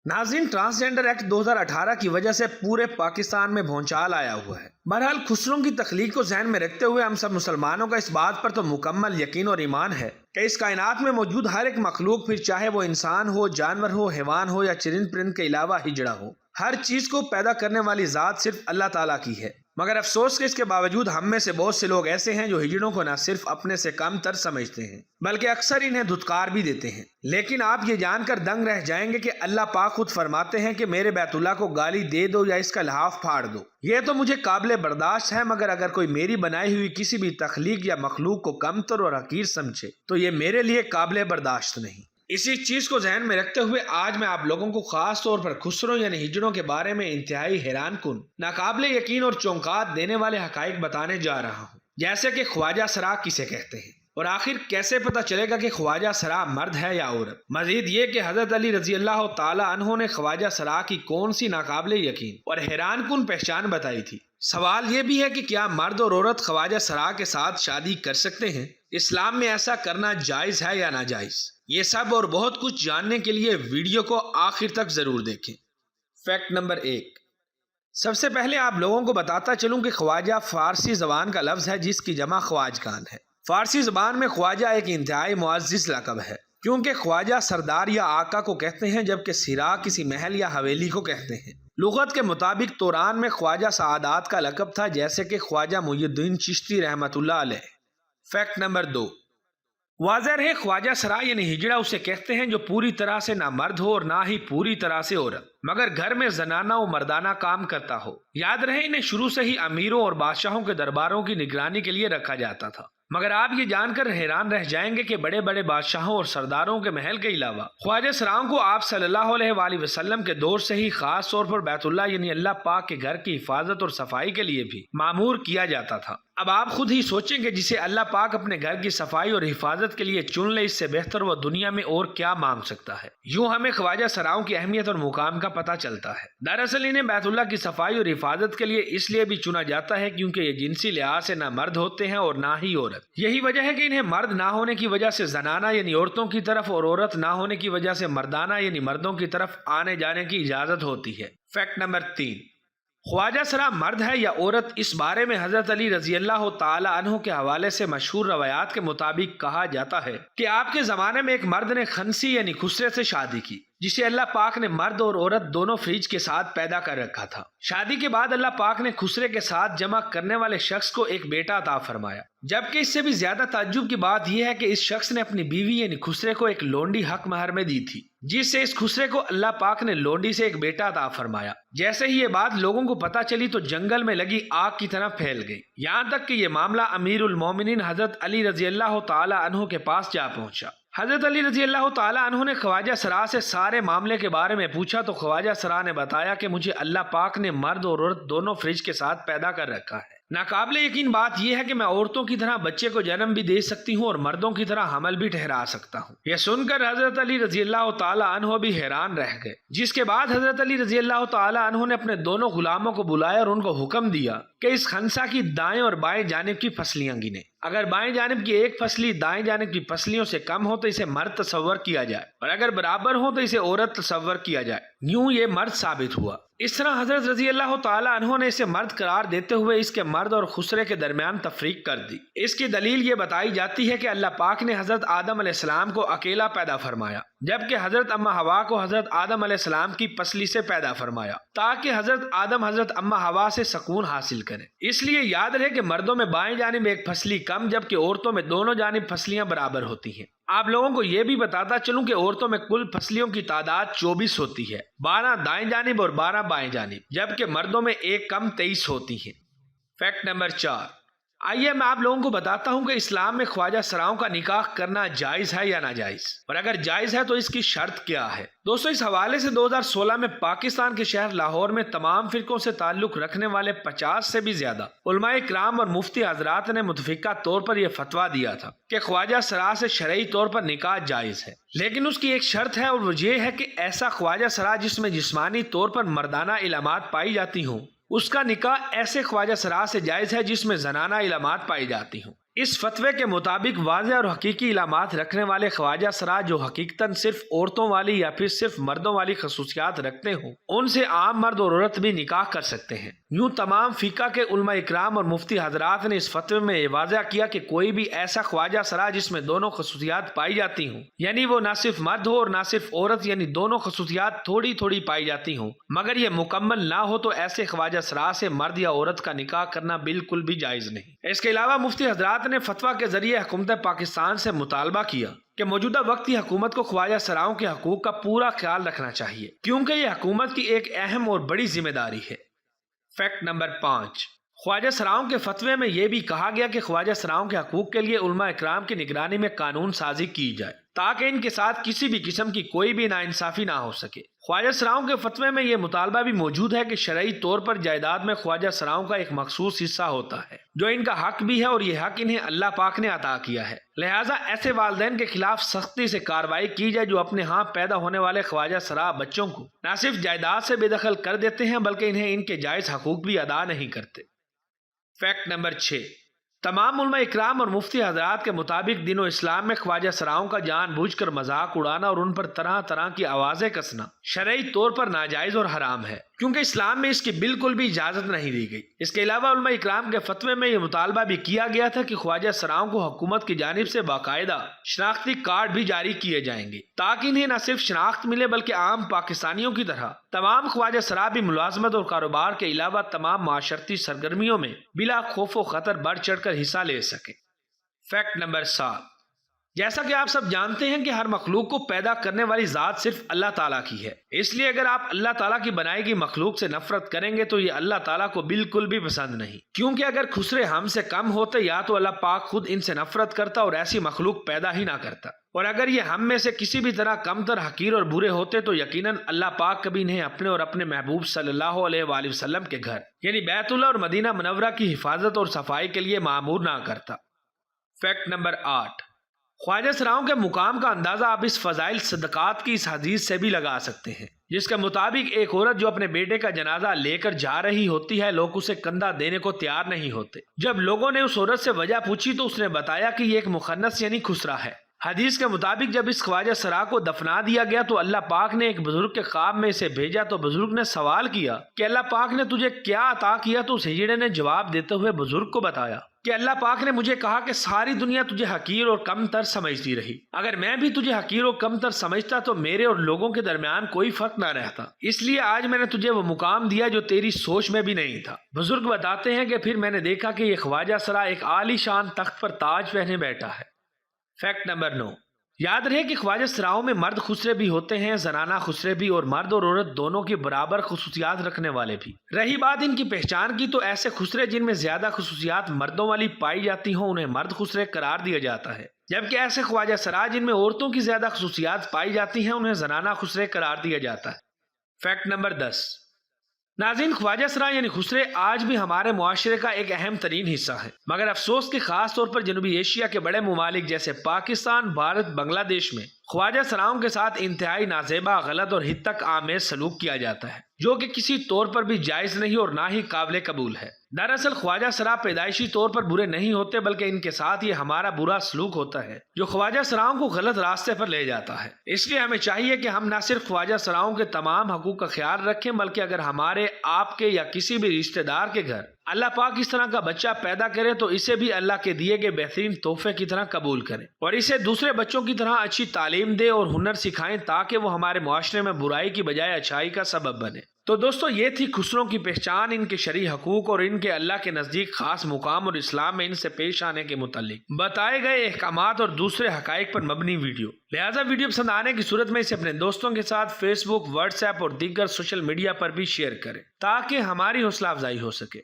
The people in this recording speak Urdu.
ناظرین، ٹرانسجینڈر ایکٹ 2018 کی وجہ سے پورے پاکستان میں بھونچال آیا ہوا ہے۔ بہرحال خسرو کی تخلیق کو ذہن میں رکھتے ہوئے ہم سب مسلمانوں کا اس بات پر تو مکمل یقین اور ایمان ہے کہ اس کائنات میں موجود ہر ایک مخلوق، پھر چاہے وہ انسان ہو، جانور ہو، حیوان ہو یا چرند پرند کے علاوہ ہجڑا ہو، ہر چیز کو پیدا کرنے والی ذات صرف اللہ تعالیٰ کی ہے۔ مگر افسوس کہ اس کے باوجود ہم میں سے بہت سے لوگ ایسے ہیں جو ہجڑوں کو نہ صرف اپنے سے کم تر سمجھتے ہیں بلکہ اکثر انہیں دھتکار بھی دیتے ہیں۔ لیکن آپ یہ جان کر دنگ رہ جائیں گے کہ اللہ پاک خود فرماتے ہیں کہ میرے بیت اللہ کو گالی دے دو یا اس کا لحاف پھاڑ دو، یہ تو مجھے قابل برداشت ہے، مگر اگر کوئی میری بنائی ہوئی کسی بھی تخلیق یا مخلوق کو کمتر اور حقیر سمجھے تو یہ میرے لیے قابل برداشت نہیں۔ اسی چیز کو ذہن میں رکھتے ہوئے آج میں آپ لوگوں کو خاص طور پر خسرو یعنی ہجڑوں کے بارے میں انتہائی حیران کن، ناقابل یقین اور چونکات دینے والے حقائق بتانے جا رہا ہوں، جیسے کہ خواجہ سرا کسے کہتے ہیں، اور آخر کیسے پتہ چلے گا کہ خواجہ سرا مرد ہے یا عورت۔ مزید یہ کہ حضرت علی رضی اللہ تعالی عنہ نے خواجہ سرا کی کون سی ناقابل یقین اور حیران کن پہچان بتائی تھی۔ سوال یہ بھی ہے کہ کیا مرد اور عورت خواجہ سرا کے ساتھ شادی کر سکتے ہیں؟ اسلام میں ایسا کرنا جائز ہے یا ناجائز؟ یہ سب اور بہت کچھ جاننے کے لیے ویڈیو کو آخر تک ضرور دیکھیں۔ فیکٹ نمبر 1، سب سے پہلے آپ لوگوں کو بتاتا چلوں کہ خواجہ فارسی زبان کا لفظ ہے جس کی جمع خواجگان ہے۔ فارسی زبان میں خواجہ ایک انتہائی معزز لقب ہے، کیونکہ خواجہ سردار یا آقا کو کہتے ہیں، جبکہ سرا کسی محل یا حویلی کو کہتے ہیں۔ لغت کے مطابق توران میں خواجہ سعادات کا لقب تھا، جیسے کہ خواجہ محی الدین چشتی رحمۃ اللہ علیہ۔ فیکٹ نمبر 2، واضح رہے خواجہ سرا یعنی ہجڑا اسے کہتے ہیں جو پوری طرح سے نہ مرد ہو اور نہ ہی پوری طرح سے عورت، مگر گھر میں زنانہ و مردانہ کام کرتا ہو۔ یاد رہے انہیں شروع سے ہی امیروں اور بادشاہوں کے درباروں کی نگرانی کے لیے رکھا جاتا تھا۔ مگر آپ یہ جان کر حیران رہ جائیں گے کہ بڑے بڑے بادشاہوں اور سرداروں کے محل کے علاوہ خواجہ سراؤں کو آپ صلی اللہ علیہ وآلہ وسلم کے دور سے ہی خاص طور پر بیت اللہ یعنی اللہ پاک کے گھر کی حفاظت اور صفائی کے لیے بھی مامور کیا جاتا تھا۔ اب آپ خود ہی سوچیں کہ جسے اللہ پاک اپنے گھر کی صفائی اور حفاظت کے لیے چن لے، اس سے بہتر وہ دنیا میں اور کیا مانگ سکتا ہے۔ یوں ہمیں خواجہ سراؤں کی اہمیت اور مقام کا پتہ چلتا ہے۔ دراصل انہیں بیت اللہ کی صفائی اور حفاظت کے لیے اس لیے بھی چنا جاتا ہے کیونکہ یہ جنسی لحاظ سے نہ مرد ہوتے ہیں اور نہ ہی عورت۔ یہی وجہ ہے کہ انہیں مرد نہ ہونے کی وجہ سے زنانہ یعنی عورتوں کی طرف اور عورت نہ ہونے کی وجہ سے مردانہ یعنی مردوں کی طرف آنے جانے کی اجازت ہوتی ہے۔ فیکٹ نمبر 3، خواجہ سرا مرد ہے یا عورت، اس بارے میں حضرت علی رضی اللہ تعالی عنہ کے حوالے سے مشہور روایات کے مطابق کہا جاتا ہے کہ آپ کے زمانے میں ایک مرد نے خنسی یعنی خسرے سے شادی کی، جسے اللہ پاک نے مرد اور عورت دونوں فریج کے ساتھ پیدا کر رکھا تھا۔ شادی کے بعد اللہ پاک نے خسرے کے ساتھ جمع کرنے والے شخص کو ایک بیٹا عطا فرمایا، جبکہ اس سے بھی زیادہ تعجب کی بات یہ ہے کہ اس شخص نے اپنی بیوی یعنی خسرے کو ایک لونڈی حق مہر میں دی تھی، جس سے اس خسرے کو اللہ پاک نے لونڈی سے ایک بیٹا عطا فرمایا۔ جیسے ہی یہ بات لوگوں کو پتہ چلی تو جنگل میں لگی آگ کی طرح پھیل گئی، یہاں تک کہ یہ معاملہ امیر المومنین حضرت علی رضی اللہ تعالی عنہ کے پاس جا پہنچا۔ حضرت علی رضی اللہ تعالی عنہ نے خواجہ سرا سے سارے معاملے کے بارے میں پوچھا تو خواجہ سرا نے بتایا کہ مجھے اللہ پاک نے مرد اور عورت دونوں فریج کے ساتھ پیدا کر رکھا ہے۔ ناقابل یقین بات یہ ہے کہ میں عورتوں کی طرح بچے کو جنم بھی دے سکتی ہوں اور مردوں کی طرح حمل بھی ٹھہرا سکتا ہوں۔ یہ سن کر حضرت علی رضی اللہ تعالی عنہ بھی حیران رہ گئے، جس کے بعد حضرت علی رضی اللہ تعالی عنہ نے اپنے دونوں غلاموں کو بلایا اور ان کو حکم دیا کہ اس خنسا کی دائیں اور بائیں جانب کی پسلیاں گنیں۔ اگر بائیں جانب کی ایک پسلی دائیں جانب کی پسلیوں سے کم ہو تو اسے مرد تصور کیا جائے، اور اگر برابر ہو تو اسے عورت تصور کیا جائے۔ یوں یہ مرد ثابت ہوا۔ اس طرح حضرت رضی اللہ تعالی عنہ نے اسے مرد قرار دیتے ہوئے اس کے مرد اور خسرے کے درمیان تفریق کر دی۔ اس کی دلیل یہ بتائی جاتی ہے کہ اللہ پاک نے حضرت آدم علیہ السلام کو اکیلا پیدا فرمایا، جبکہ حضرت اما حوا کو حضرت آدم علیہ السلام کی پسلی سے پیدا فرمایا، تاکہ حضرت آدم حضرت اما حوا سے سکون حاصل کریں۔ اس لیے یاد رہے کہ مردوں میں بائیں جانب ایک پسلی کم، جبکہ عورتوں میں دونوں جانب پسلیاں برابر ہوتی ہیں۔ آپ لوگوں کو یہ بھی بتاتا چلوں کہ عورتوں میں کل پسلیوں کی تعداد 24 ہوتی ہے، 12 دائیں جانب اور 12 بائیں جانب، جبکہ مردوں میں ایک کم 23 ہوتی ہیں۔ فیکٹ نمبر 4، آئیے میں آپ لوگوں کو بتاتا ہوں کہ اسلام میں خواجہ سراؤں کا نکاح کرنا جائز ہے یا ناجائز، اور اگر جائز ہے تو اس کی شرط کیا ہے۔ دوستو، اس حوالے سے 2016 میں پاکستان کے شہر لاہور میں تمام فرقوں سے تعلق رکھنے والے 50 سے بھی زیادہ علماء کرام اور مفتی حضرات نے متفقہ طور پر یہ فتویٰ دیا تھا کہ خواجہ سرا سے شرعی طور پر نکاح جائز ہے، لیکن اس کی ایک شرط ہے، اور وہ یہ ہے کہ ایسا خواجہ سرا جس میں جسمانی طور پر مردانہ علامات پائی جاتی ہوں، اس کا نکاح ایسے خواجہ سرا سے جائز ہے جس میں زنانہ علامات پائی جاتی ہوں۔ اس فتوے کے مطابق واضح اور حقیقی علامات رکھنے والے خواجہ سرا جو حقیقتاً صرف عورتوں والی یا پھر صرف مردوں والی خصوصیات رکھتے ہوں، ان سے عام مرد اور عورت بھی نکاح کر سکتے ہیں۔ یوں تمام فقہ کے علماء اکرام اور مفتی حضرات نے اس فتوے میں یہ واضح کیا کہ کوئی بھی ایسا خواجہ سرا جس میں دونوں خصوصیات پائی جاتی ہوں، یعنی وہ نہ صرف مرد ہو اور نہ صرف عورت، یعنی دونوں خصوصیات تھوڑی تھوڑی پائی جاتی ہوں مگر یہ مکمل نہ ہو، تو ایسے خواجہ سرا سے مرد یا عورت کا نکاح کرنا بالکل بھی جائز نہیں۔ اس کے علاوہ مفتی حضرات نے فتویٰ کے ذریعے حکومت پاکستان سے مطالبہ کیا کہ موجودہ وقت کی حکومت کو خواجہ سراؤں کے حقوق کا پورا خیال رکھنا چاہیے، کیونکہ یہ حکومت کی ایک اہم اور بڑی ذمہ داری ہے۔ فیکٹ نمبر 5، خواجہ سراؤں کے فتوے میں یہ بھی کہا گیا کہ خواجہ سراؤں کے حقوق کے لیے علماء اکرام کی نگرانی میں قانون سازی کی جائے تاکہ ان کے ساتھ کسی بھی قسم کی کوئی بھی ناانصافی نہ ہو سکے۔ خواجہ سراؤں کے فتوے میں یہ مطالبہ بھی موجود ہے کہ شرعی طور پر جائیداد میں خواجہ سراؤں کا ایک مخصوص حصہ ہوتا ہے جو ان کا حق بھی ہے، اور یہ حق انہیں اللہ پاک نے عطا کیا ہے، لہٰذا ایسے والدین کے خلاف سختی سے کارروائی کی جائے جو اپنے ہاں پیدا ہونے والے خواجہ سرا بچوں کو نہ صرف جائیداد سے بے دخل کر دیتے ہیں بلکہ انہیں ان کے جائز حقوق بھی ادا نہیں کرتے۔ فیکٹ نمبر 6، تمام علماء اکرام اور مفتی حضرات کے مطابق دین و اسلام میں خواجہ سراؤں کا جان بوجھ کر مذاق اڑانا اور ان پر طرح طرح کی آوازیں کسنا شرعی طور پر ناجائز اور حرام ہے، کیونکہ اسلام میں اس کی بالکل بھی اجازت نہیں دی گئی۔ اس کے علاوہ علماء اکرام کے فتوے میں یہ مطالبہ بھی کیا گیا تھا کہ خواجہ سراؤں کو حکومت کی جانب سے باقاعدہ شناختی کارڈ بھی جاری کیے جائیں گے تاکہ انہیں نہ صرف شناخت ملے بلکہ عام پاکستانیوں کی طرح تمام خواجہ سرا بھی ملازمت اور کاروبار کے علاوہ تمام معاشرتی سرگرمیوں میں بلا خوف و خطر بڑھ چڑھ کر حصہ لے سکیں۔ فیکٹ نمبر 7، جیسا کہ آپ سب جانتے ہیں کہ ہر مخلوق کو پیدا کرنے والی ذات صرف اللہ تعالیٰ کی ہے، اس لیے اگر آپ اللہ تعالیٰ کی بنائی گئی مخلوق سے نفرت کریں گے تو یہ اللہ تعالیٰ کو بالکل بھی پسند نہیں، کیونکہ اگر خسرے ہم سے کم ہوتے یا تو اللہ پاک خود ان سے نفرت کرتا اور ایسی مخلوق پیدا ہی نہ کرتا، اور اگر یہ ہم میں سے کسی بھی طرح کم تر، حقیر اور برے ہوتے تو یقیناً اللہ پاک کبھی انہیں اپنے اور اپنے محبوب صلی اللہ علیہ وآلہ وسلم کے گھر یعنی بیت اللہ اور مدینہ منورہ کی حفاظت اور صفائی کے لیے مأمور نہ کرتا۔ فیکٹ نمبر 8، خواجہ سراؤں کے مقام کا اندازہ آپ اس فضائل صدقات کی اس حدیث سے بھی لگا سکتے ہیں جس کے مطابق ایک عورت جو اپنے بیٹے کا جنازہ لے کر جا رہی ہوتی ہے، لوگ اسے کندھا دینے کو تیار نہیں ہوتے۔ جب لوگوں نے اس عورت سے وجہ پوچھی تو اس نے بتایا کہ یہ ایک مخنث یعنی خسرہ ہے۔ حدیث کے مطابق جب اس خواجہ سرا کو دفنا دیا گیا تو اللہ پاک نے ایک بزرگ کے خواب میں اسے بھیجا تو بزرگ نے سوال کیا کہ اللہ پاک نے تجھے کیا عطا کیا، تو اس ہجڑے نے جواب دیتے ہوئے بزرگ کو بتایا کہ اللہ پاک نے مجھے کہا کہ ساری دنیا تجھے حقیر اور کم تر سمجھتی رہی، اگر میں بھی تجھے حقیر اور کم تر سمجھتا تو میرے اور لوگوں کے درمیان کوئی فرق نہ رہتا، اس لیے آج میں نے تجھے وہ مقام دیا جو تیری سوچ میں بھی نہیں تھا۔ بزرگ بتاتے ہیں کہ پھر میں نے دیکھا کہ یہ خواجہ سرا ایک عالی شان تخت پر تاج پہنے بیٹھا ہے۔ فیکٹ نمبر 9، یاد رہے کہ خواجہ سراؤں میں مرد خسرے بھی ہوتے ہیں، زنانہ خسرے بھی، اور مرد اور عورت دونوں کی برابر خصوصیات رکھنے والے بھی۔ رہی بات ان کی پہچان کی تو ایسے خسرے جن میں زیادہ خصوصیات مردوں والی پائی جاتی ہوں انہیں مرد خسرے قرار دیا جاتا ہے، جبکہ ایسے خواجہ سرا جن میں عورتوں کی زیادہ خصوصیات پائی جاتی ہیں انہیں زنانہ خسرے قرار دیا جاتا ہے۔ فیکٹ نمبر 10، ناظرین، خواجہ سرا یعنی خسرے آج بھی ہمارے معاشرے کا ایک اہم ترین حصہ ہے، مگر افسوس کہ خاص طور پر جنوبی ایشیا کے بڑے ممالک جیسے پاکستان، بھارت، بنگلہ دیش میں خواجہ سراؤں کے ساتھ انتہائی نازیبا، غلط اور حد تک آمیز سلوک کیا جاتا ہے جو کہ کسی طور پر بھی جائز نہیں اور نہ ہی قابل قبول ہے۔ دراصل خواجہ سرا پیدائشی طور پر برے نہیں ہوتے بلکہ ان کے ساتھ یہ ہمارا برا سلوک ہوتا ہے جو خواجہ سراؤں کو غلط راستے پر لے جاتا ہے۔ اس لیے ہمیں چاہیے کہ ہم نہ صرف خواجہ سراؤں کے تمام حقوق کا خیال رکھیں بلکہ اگر ہمارے، آپ کے یا کسی بھی رشتہ دار کے گھر اللہ پاک اس طرح کا بچہ پیدا کرے تو اسے بھی اللہ کے دیے گئے بہترین تحفے کی طرح قبول کریں اور اسے دوسرے بچوں کی طرح اچھی تعلیم دے اور ہنر سکھائیں تاکہ وہ ہمارے معاشرے میں برائی کی بجائے اچھائی کا سبب بنے۔ تو دوستو، یہ تھی خسروں کی پہچان، ان کے شرعی حقوق اور ان کے اللہ کے نزدیک خاص مقام اور اسلام میں ان سے پیش آنے کے متعلق بتائے گئے احکامات اور دوسرے حقائق پر مبنی ویڈیو۔ لہٰذا ویڈیو پسند آنے کی صورت میں اسے اپنے دوستوں کے ساتھ فیس بک، واٹس ایپ اور دیگر سوشل میڈیا پر بھی شیئر کریں تاکہ ہماری حوصلہ افزائی ہو سکے۔